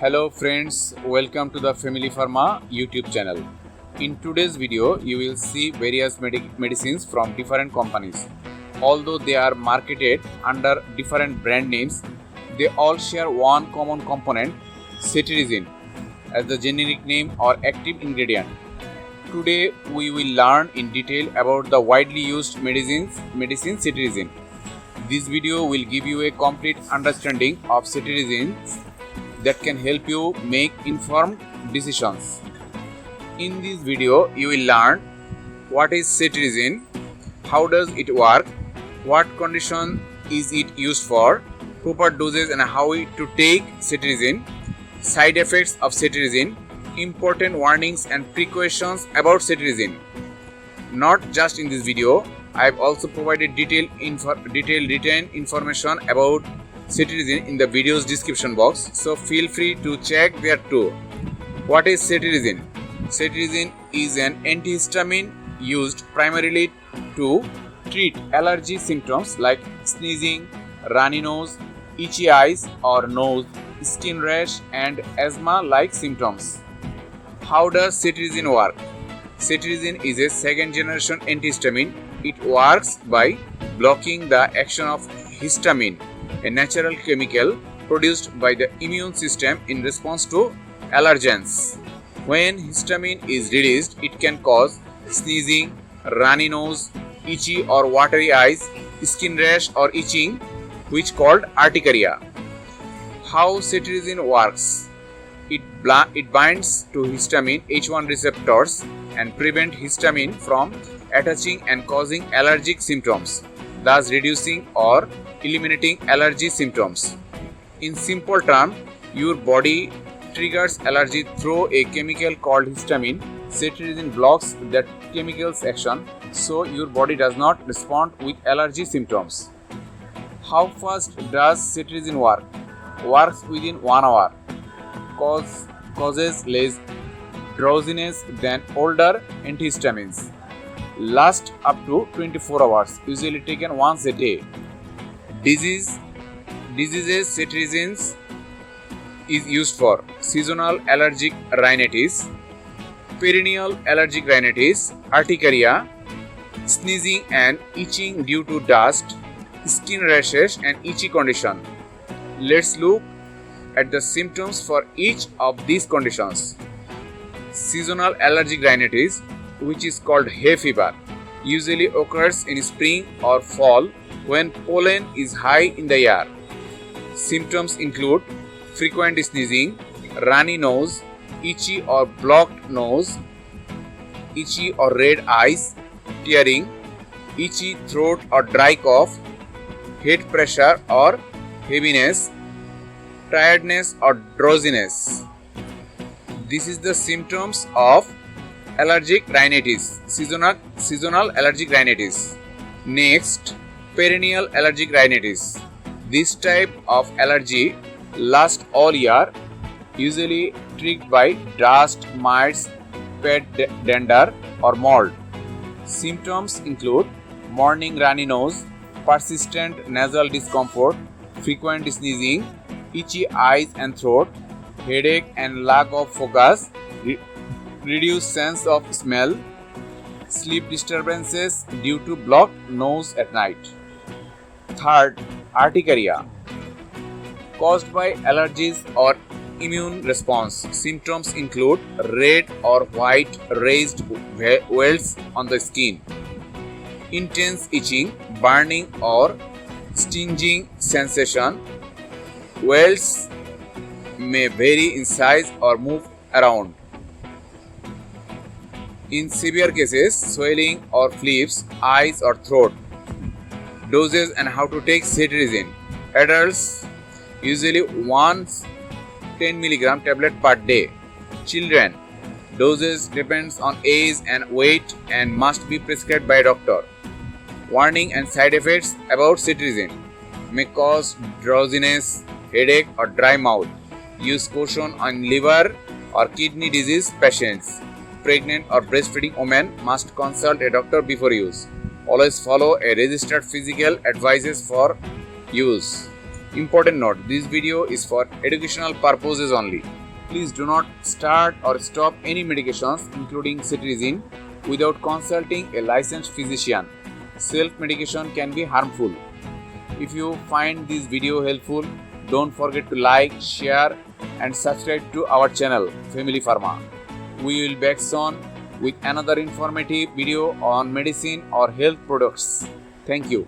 Hello friends, welcome to the Family Pharma YouTube channel. In today's video, you will see various medicines from different companies. Although they are marketed under different brand names, they all share one common component, Cetirizine, as the generic name or active ingredient. Today, we will learn in detail about the widely used medicine Cetirizine. This video will give you a complete understanding of Cetirizine that can help you make informed decisions. In this video, you will learn what is Cetirizine, how does it work, what condition is it used for, proper doses and how to take Cetirizine, side effects of Cetirizine, important warnings and precautions about Cetirizine. Not just in this video, I have also provided detailed written information about Cetirizine in the video's description box, so feel free to check there too. What is Cetirizine? Cetirizine is an antihistamine used primarily to treat allergy symptoms like sneezing, runny nose, itchy eyes or nose, skin rash and asthma-like symptoms. How does Cetirizine work? Cetirizine is a second-generation antihistamine. It works by blocking the action of histamine, a natural chemical produced by the immune system in response to allergens. When histamine is released, it can cause sneezing, runny nose, itchy or watery eyes, skin rash or itching, which called Urticaria. How Cetirizine works? It binds to histamine H1 receptors and prevent histamine from attaching and causing allergic symptoms, thus reducing or eliminating allergy symptoms. In simple terms, your body triggers allergy through a chemical called histamine. Cetirizine blocks that chemical's action, so your body does not respond with allergy symptoms. How fast does Cetirizine work? Works within 1 hour. Causes less drowsiness than older antihistamines. Lasts up to 24 hours, usually taken once a day. Diseases Cetirizine is used for seasonal allergic rhinitis, perennial allergic rhinitis, urticaria, sneezing and itching due to dust, skin rashes and itchy condition. Let's look at the symptoms for each of these conditions. Seasonal allergic rhinitis, which is called hay fever, usually occurs in spring or fall when pollen is high in the air. Symptoms include frequent sneezing, runny nose, itchy or blocked nose, itchy or red eyes, tearing, itchy throat or dry cough, head pressure or heaviness, tiredness or drowsiness. This is the symptoms of allergic rhinitis, seasonal allergic rhinitis. Next, perennial allergic rhinitis. This type of allergy lasts all year, usually triggered by dust, mites, pet dander or mold. Symptoms include morning runny nose, persistent nasal discomfort, frequent sneezing, itchy eyes and throat, headache and lack of focus, reduced sense of smell, sleep disturbances due to blocked nose at night. Third, urticaria. Caused by allergies or immune response. Symptoms include red or white raised welts on the skin, intense itching, burning or stinging sensation. Welts may vary in size or move around. In severe cases, swelling or flips, eyes or throat. Doses and how to take Cetirizine. Adults usually once 10 mg tablet per day. Children, doses depends on age and weight and must be prescribed by a doctor. Warning and side effects about Cetirizine: may cause drowsiness, headache or dry mouth. Use caution on liver or kidney disease patients. Pregnant or breastfeeding women must consult a doctor before use. Always follow a registered physical advices for use. Important note, this video is for educational purposes only. Please do not start or stop any medications including Cetirizine without consulting a licensed physician. Self-medication can be harmful. If you find this video helpful, don't forget to like, share and subscribe to our channel Family Pharma. We will be back soon with another informative video on medicine or health products. Thank you.